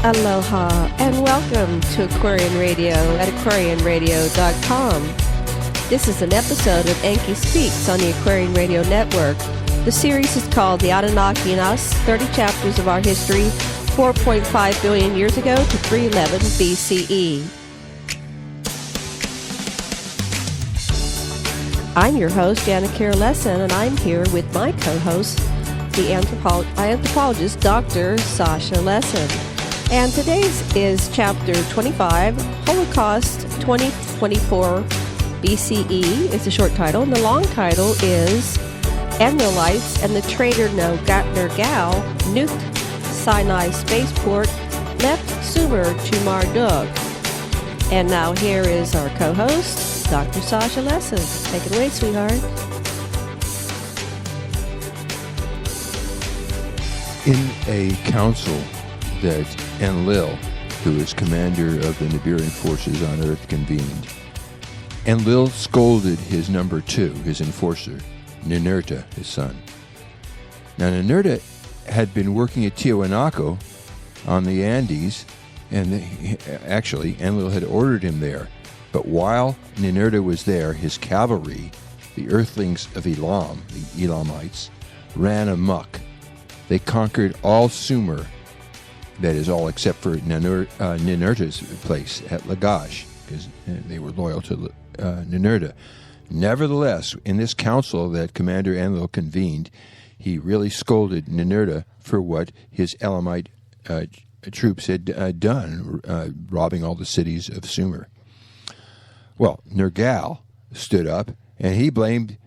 Aloha and welcome to Aquarian Radio at aquarianradio.com. This is an episode of Enki Speaks on the Aquarian Radio Network. The series is called The Anunnaki and Us, 30 Chapters of Our History, 4.5 billion years ago to 311 BCE. I'm your host, Janet Lesson, and I'm here with my co-host, the anthropologist, Dr. Sasha Lesson. And today's is Chapter 25, Holocaust 2024 BCE is the short title, and the long title is Enlilites and the traitor Nergal nuked Sinai spaceport, left Sumer to Marduk. And now here is our co-host, Dr. Sasha Lesson. Take it away, sweetheart. In a council that Enlil, who is commander of the Nibiruan forces on Earth, convened, Enlil scolded his number two, his enforcer, Ninurta, his son. Now, Ninurta had been working at Tiwanaku on the Andes, and actually, Enlil had ordered him there. But while Ninurta was there, his cavalry, the Earthlings of Elam, the Elamites, ran amok. They conquered all Sumer, that is, all except for Ninurta's place at Lagash, because they were loyal to Ninurta. Nevertheless, in this council that Commander Enlil convened, he really scolded Ninurta for what his Elamite troops had done, robbing all the cities of Sumer. Well, Nergal stood up, and he blamed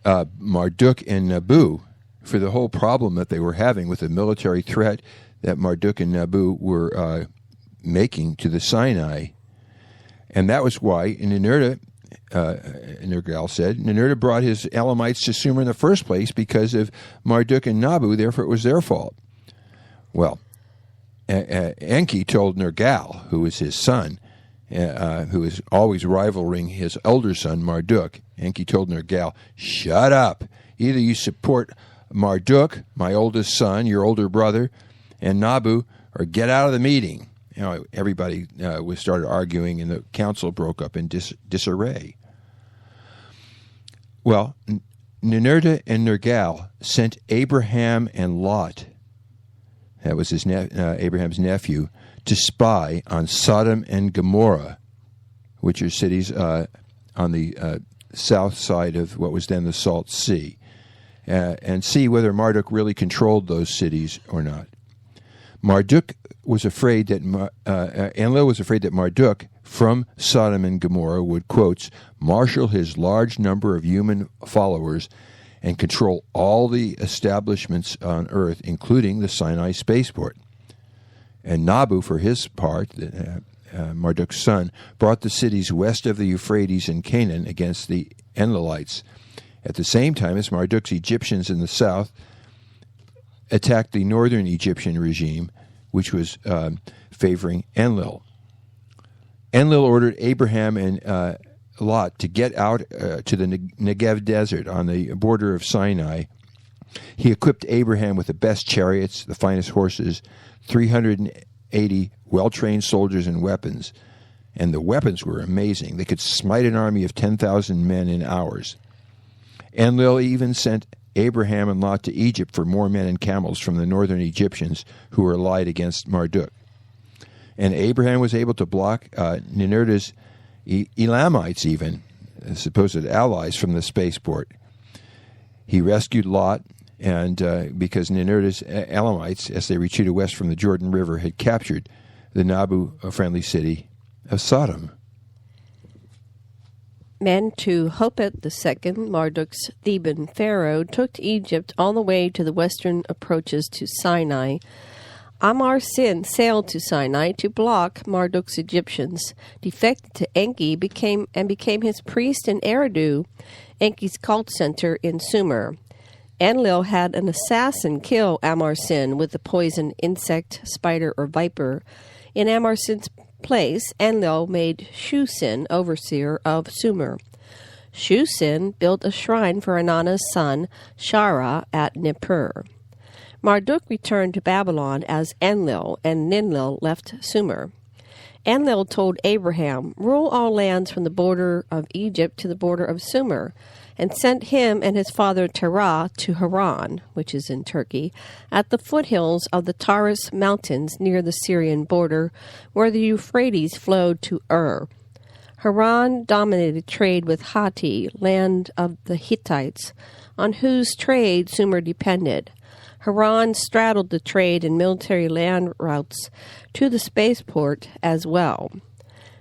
Marduk and Nabu for the whole problem that they were having with the military threat that Marduk and Nabu were making to the Sinai. And that was why Nergal said, Ninurta brought his Elamites to Sumer in the first place because of Marduk and Nabu, therefore it was their fault. Well, Enki told Nergal, who was his son, who was always rivaling his elder son, Marduk, Enki told Nergal, shut up. Either you support Marduk, my oldest son, your older brother, and Nabu, or get out of the meeting. You know, everybody started arguing, and the council broke up in disarray. Well, Ninurta and Nergal sent Abraham and Lot, that was his Abraham's nephew, to spy on Sodom and Gomorrah, which are cities on the south side of what was then the Salt Sea, and see whether Marduk really controlled those cities or not. Marduk was afraid that Enlil was afraid that Marduk from Sodom and Gomorrah would, quotes, marshal his large number of human followers and control all the establishments on Earth, including the Sinai spaceport. And Nabu, for his part, Marduk's son, brought the cities west of the Euphrates in Canaan against the Enlilites. At the same time as Marduk's Egyptians in the south attacked the northern Egyptian regime, which was favoring Enlil. Enlil ordered Abraham and Lot to get out to the Negev desert on the border of Sinai. He equipped Abraham with the best chariots, the finest horses, 380 well-trained soldiers and weapons. And the weapons were amazing. They could smite an army of 10,000 men in hours. Enlil even sent Abraham and Lot to Egypt for more men and camels from the northern Egyptians who were allied against Marduk. And Abraham was able to block Ninurta's Elamites, even, supposed allies, from the spaceport. He rescued Lot, and because Ninurta's Elamites, as they retreated west from the Jordan River, had captured the Nabu-friendly city of Sodom. Mentuhotep II, Marduk's Theban pharaoh, took to Egypt all the way to the western approaches to Sinai. Amar-Sin sailed to Sinai to block Marduk's Egyptians, defected to Enki, became his priest in Eridu, Enki's cult center in Sumer. Enlil had an assassin kill Amar-Sin with the poison insect, spider, or viper. In Amar-Sin's place, Enlil made Shu-Sin overseer of Sumer. Shu-Sin built a shrine for Inanna's son, Shara, at Nippur. Marduk returned to Babylon as Enlil, and Ninlil left Sumer. Enlil told Abraham, "Rule all lands from the border of Egypt to the border of Sumer," and sent him and his father Terah to Haran, which is in Turkey, at the foothills of the Taurus Mountains near the Syrian border, where the Euphrates flowed to Ur. Haran dominated trade with Hatti, land of the Hittites, on whose trade Sumer depended. Haran straddled the trade and military land routes to the spaceport as well.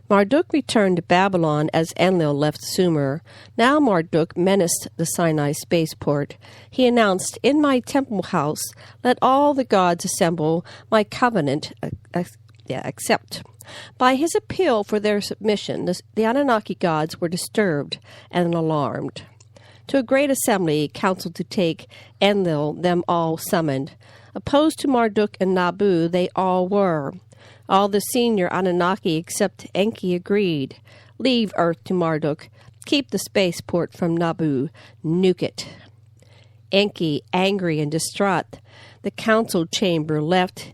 Marduk returned to Babylon as Enlil left Sumer. Now Marduk menaced the Sinai spaceport. He announced, "In my temple house, let all the gods assemble, my covenant accept." By his appeal for their submission, the Anunnaki gods were disturbed and alarmed. To a great assembly counseled to take Enlil, them all summoned. Opposed to Marduk and Nabu, they all were. All the senior Anunnaki except Enki agreed. Leave Earth to Marduk. Keep the spaceport from Nabu. Nuke it. Enki, angry and distraught, the council chamber left.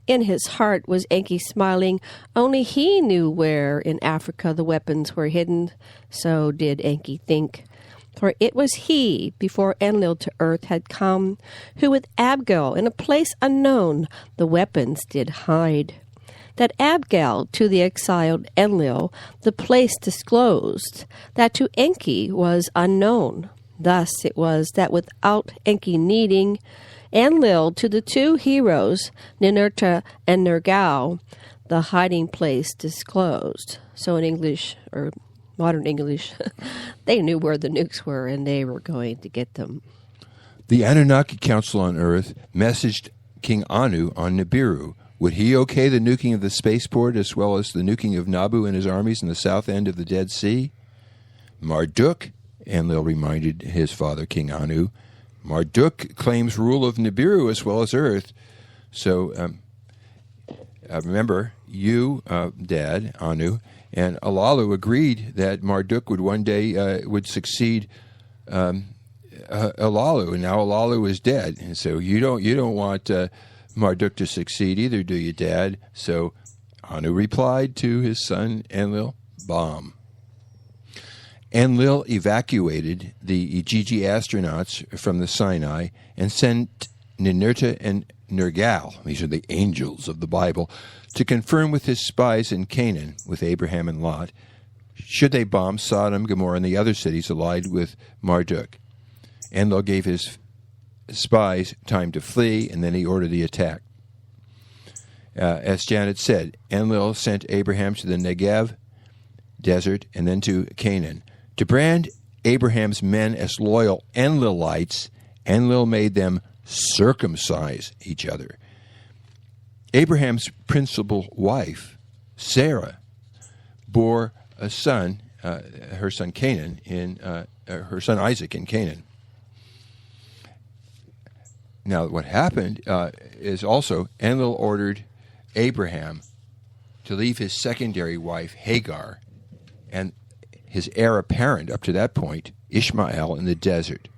In his heart was Enki smiling. Only he knew where in Africa the weapons were hidden. So did Enki think. For it was he, before Enlil to earth had come, who with Abgal, in a place unknown, the weapons did hide. That Abgal to the exiled Enlil the place disclosed, that to Enki was unknown. Thus it was that without Enki needing, Enlil to the two heroes, Ninurta and Nergal, the hiding place disclosed. So in English, or modern English, they knew where the nukes were and they were going to get them. The Anunnaki Council on Earth messaged King Anu on Nibiru. Would he okay the nuking of the spaceport as well as the nuking of Nabu and his armies in the south end of the Dead Sea? Marduk, Enlil reminded his father, King Anu, Marduk claims rule of Nibiru as well as Earth. So remember, you, Dad, Anu, and Alalu agreed that Marduk would one day would succeed Alalu, and now Alalu is dead, and so you don't want Marduk to succeed either, do you, Dad? So Anu replied to his son Enlil, "Bomb." Enlil evacuated the Gigi astronauts from the Sinai and sent Ninurta and Nergal, these are the angels of the Bible, to confirm with his spies in Canaan, with Abraham and Lot, should they bomb Sodom, Gomorrah, and the other cities allied with Marduk. Enlil gave his spies time to flee, and then he ordered the attack. As Janet said, Enlil sent Abraham to the Negev desert and then to Canaan. To brand Abraham's men as loyal Enlilites, Enlil made them circumcise each other. Abraham's principal wife, Sarah, bore a son, her son Canaan, her son Isaac in Canaan. Now, what happened is also Enlil ordered Abraham to leave his secondary wife, Hagar, and his heir apparent up to that point, Ishmael, in the desert.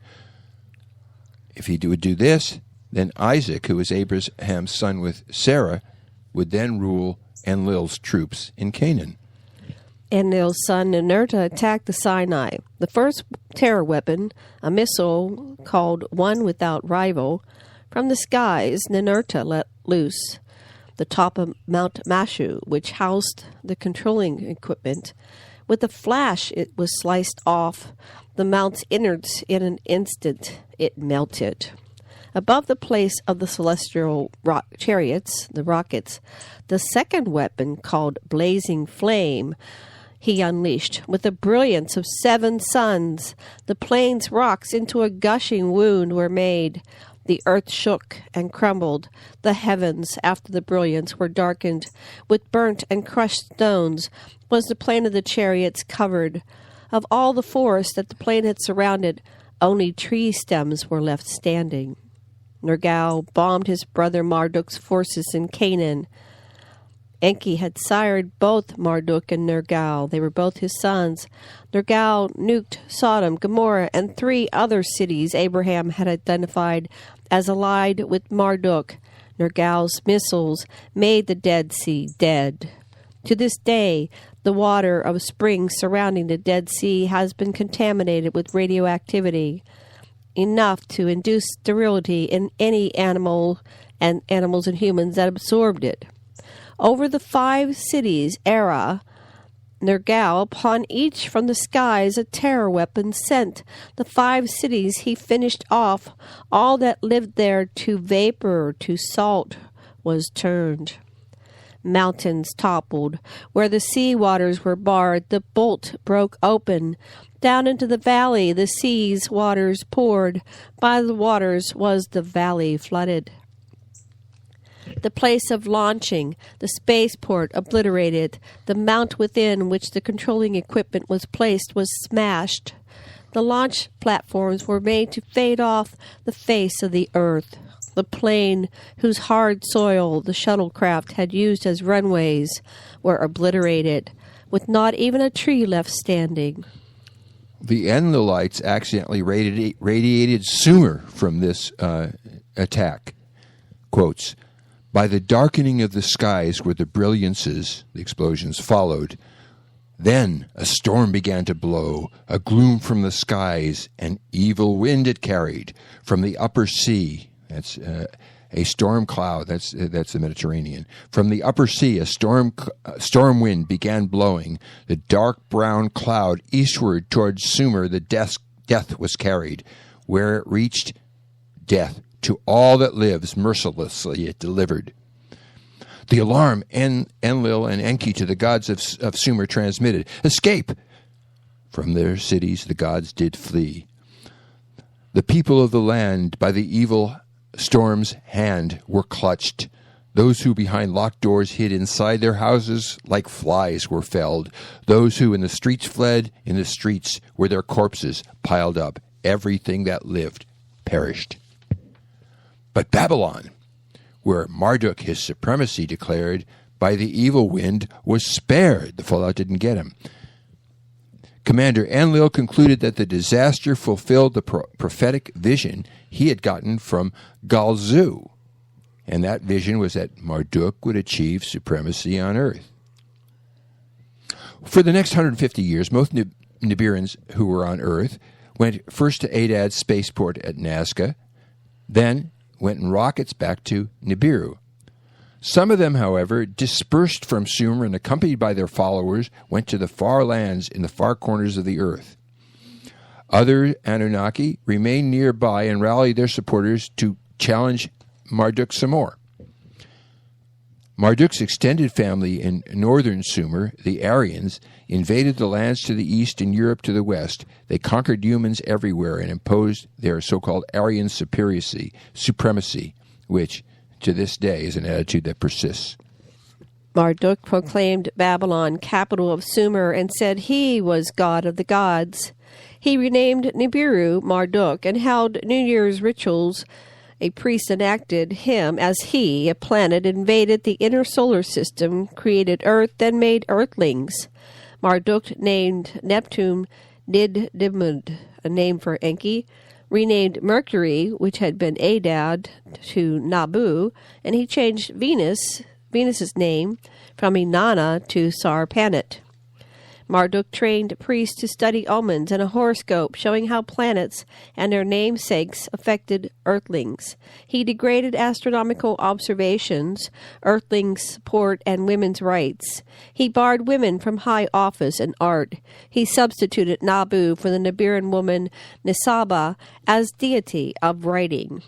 If he would do this, then Isaac, who was Abraham's son with Sarah, would then rule Enlil's troops in Canaan. Enlil's son Ninurta attacked the Sinai. The first terror weapon, a missile called One Without Rival, from the skies Ninurta let loose. The top of Mount Mashu, which housed the controlling equipment. With a flash, it was sliced off the mount's innards in an instant. It melted. Above the place of the celestial chariots, the rockets, the second weapon, called Blazing Flame, he unleashed. With the brilliance of 7 suns, the plain's rocks into a gushing wound were made. The earth shook and crumbled. The heavens, after the brilliance, were darkened. With burnt and crushed stones was the plain of the chariots covered. Of all the forest that the plain had surrounded, only tree stems were left standing. Nergal bombed his brother Marduk's forces in Canaan. Enki had sired both Marduk and Nergal. They were both his sons. Nergal nuked Sodom, Gomorrah, and 3 other cities Abraham had identified as allied with Marduk. Nergal's missiles made the Dead Sea dead. To this day, the water of springs surrounding the Dead Sea has been contaminated with radioactivity, enough to induce sterility in any animals and humans that absorbed it. Over the 5 cities era, Nergal, upon each from the skies a terror weapon sent the 5 cities he finished off. All that lived there to vapor, to salt, was turned. Mountains toppled. Where the sea waters were barred, the bolt broke open. Down into the valley the sea's waters poured. By the waters was the valley flooded. The place of launching, the spaceport obliterated. The mount within which the controlling equipment was placed was smashed. The launch platforms were made to fade off the face of the earth. The plain whose hard soil the shuttlecraft had used as runways were obliterated, with not even a tree left standing. The Enlilites accidentally radiated Sumer from this attack. Quotes, "By the darkening of the skies where the brilliances," the explosions, "followed. Then a storm began to blow, a gloom from the skies, an evil wind it carried from the upper sea." That's a storm cloud. That's the Mediterranean. From the upper sea, a storm wind began blowing. The dark brown cloud eastward towards Sumer, the death was carried. Where it reached, death to all that lives, mercilessly it delivered. The alarm Enlil and Enki to the gods of Sumer transmitted. Escape! From their cities the gods did flee. The people of the land by the evil storm's hand were clutched. Those who behind locked doors hid inside their houses like flies were felled. Those who in the streets fled, in the streets were their corpses piled up. Everything that lived perished. But Babylon, where Marduk his supremacy declared by the evil wind, was spared. The fallout didn't get him. Commander Enlil concluded that the disaster fulfilled the prophetic vision he had gotten from Galzu, and that vision was that Marduk would achieve supremacy on earth. For the next 150 years, most Nibiruns who were on earth went first to Adad's spaceport at Nazca, then went in rockets back to Nibiru. Some of them, however, dispersed from Sumer and, accompanied by their followers, went to the far lands in the far corners of the earth. Other Anunnaki remained nearby and rallied their supporters to challenge Marduk some more. Marduk's extended family in northern Sumer, the Aryans, invaded the lands to the east and Europe to the west. They conquered humans everywhere and imposed their so-called Aryan supremacy, which to this day is an attitude that persists. Marduk proclaimed Babylon capital of Sumer and said he was god of the gods. He renamed Nibiru Marduk and held New Year's rituals. A priest enacted him as he, a planet, invaded the inner solar system, created Earth, then made Earthlings. Marduk named Neptune Didymud, a name for Enki, renamed Mercury, which had been Adad, to Nabu, and he changed Venus's name from Inanna to Sarpanit. Marduk trained priests to study omens and a horoscope showing how planets and their namesakes affected Earthlings. He degraded astronomical observations, Earthlings' support, and women's rights. He barred women from high office and art. He substituted Nabu for the Nibiran woman Nisaba as deity of writing.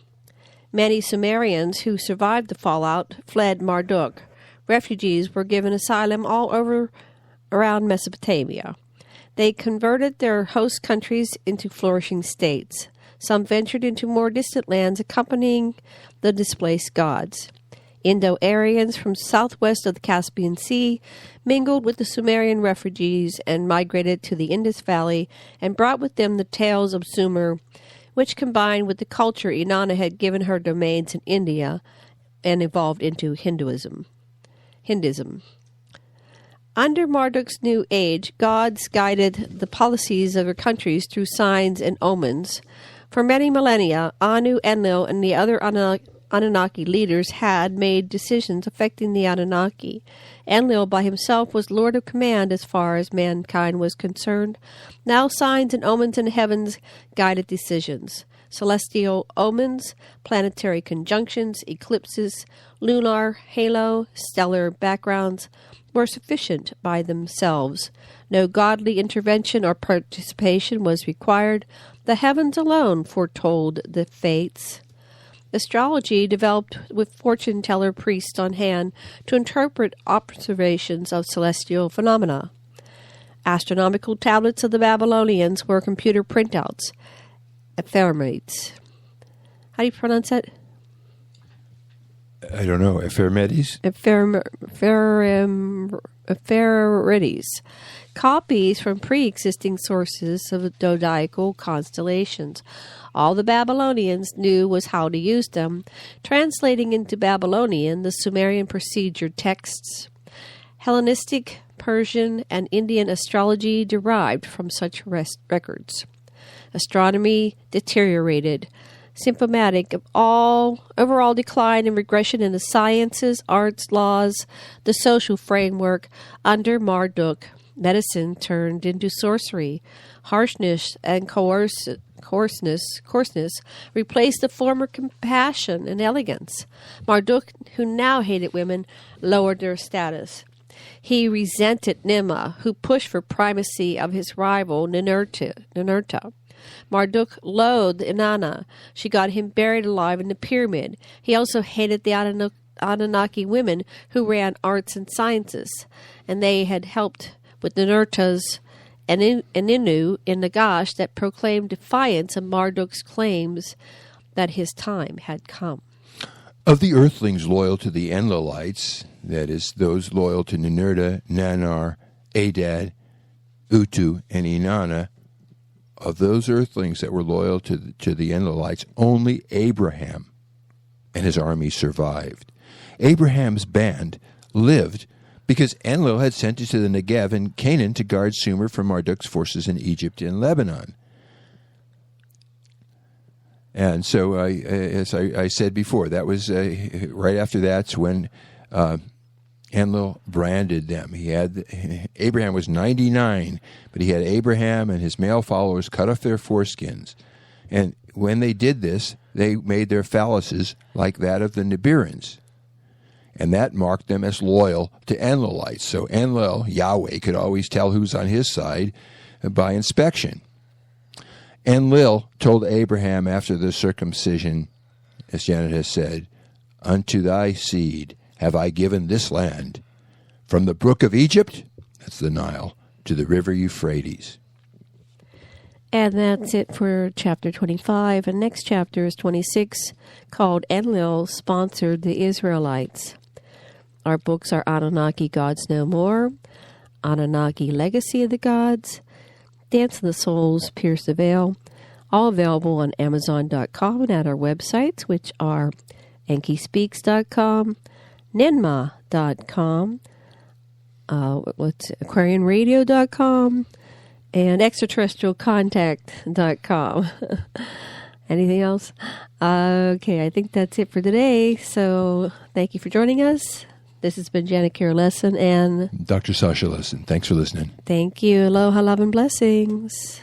Many Sumerians who survived the fallout fled Marduk. Refugees were given asylum all over around Mesopotamia. They converted their host countries into flourishing states. Some ventured into more distant lands accompanying the displaced gods. Indo-Aryans from southwest of the Caspian Sea mingled with the Sumerian refugees and migrated to the Indus Valley and brought with them the tales of Sumer, which combined with the culture Inanna had given her domains in India and evolved into Hinduism. Hinduism. Under Marduk's new age, gods guided the policies of their countries through signs and omens. For many millennia, Anu, Enlil, and the other Anunnaki leaders had made decisions affecting the Anunnaki. Enlil by himself was Lord of Command as far as mankind was concerned. Now signs and omens in the heavens guided decisions. Celestial omens, planetary conjunctions, eclipses, lunar halo, stellar backgrounds were sufficient by themselves. No godly intervention or participation was required. The heavens alone foretold the fates. Astrology developed with fortune teller priests on hand to interpret observations of celestial phenomena. Astronomical tablets of the Babylonians were computer printouts, ephemerides. How do you pronounce that? I don't know. Ephemerides? Ephemerides. Copies from pre-existing sources of zodiacal constellations. All the Babylonians knew was how to use them, translating into Babylonian the Sumerian procedure texts. Hellenistic, Persian, and Indian astrology derived from such records. Astronomy deteriorated, symptomatic of overall decline and regression in the sciences, arts, laws, the social framework under Marduk. Medicine turned into sorcery. Harshness and coarseness replaced the former compassion and elegance. Marduk, who now hated women, lowered their status. He resented Ninmah, who pushed for primacy of his rival Ninurta. Marduk loathed Inanna. She got him buried alive in the pyramid. He also hated the Anunnaki women who ran arts and sciences, and they had helped with Ninurta's and Inu in Nagash that proclaimed defiance of Marduk's claims that his time had come. Of the earthlings loyal to the Enlilites, that is, those loyal to Ninurta, Nanar, Adad, Utu, and Inanna, of those earthlings that were loyal to the Enlilites, only Abraham and his army survived. Abraham's band lived because Enlil had sent it to the Negev and Canaan to guard Sumer from Marduk's forces in Egypt and Lebanon. And so, as I said before, that was right after that's when Enlil branded them. Abraham was 99, but he had Abraham and his male followers cut off their foreskins. And when they did this, they made their phalluses like that of the Nibirans. And that marked them as loyal to Enlilites. So Enlil, Yahweh, could always tell who's on his side by inspection. Enlil told Abraham after the circumcision, as Janet has said, "Unto thy seed have I given this land, from the brook of Egypt," that's the Nile, "to the river Euphrates." And that's it for chapter 25. And next chapter is 26, called Enlil Sponsored the Israelites. Our books are Anunnaki Gods No More, Anunnaki Legacy of the Gods, Dance of the Souls, Pierce the Veil, all available on Amazon.com and at our websites, which are EnkiSpeaks.com, Ninmah.com, AquarianRadio.com, and ExtraterrestrialContact.com. Anything else? Okay, I think that's it for today. So thank you for joining us. This has been Janet Kira Lesson and Dr. Sasha Lesson. Thanks for listening. Thank you. Aloha, love, and blessings.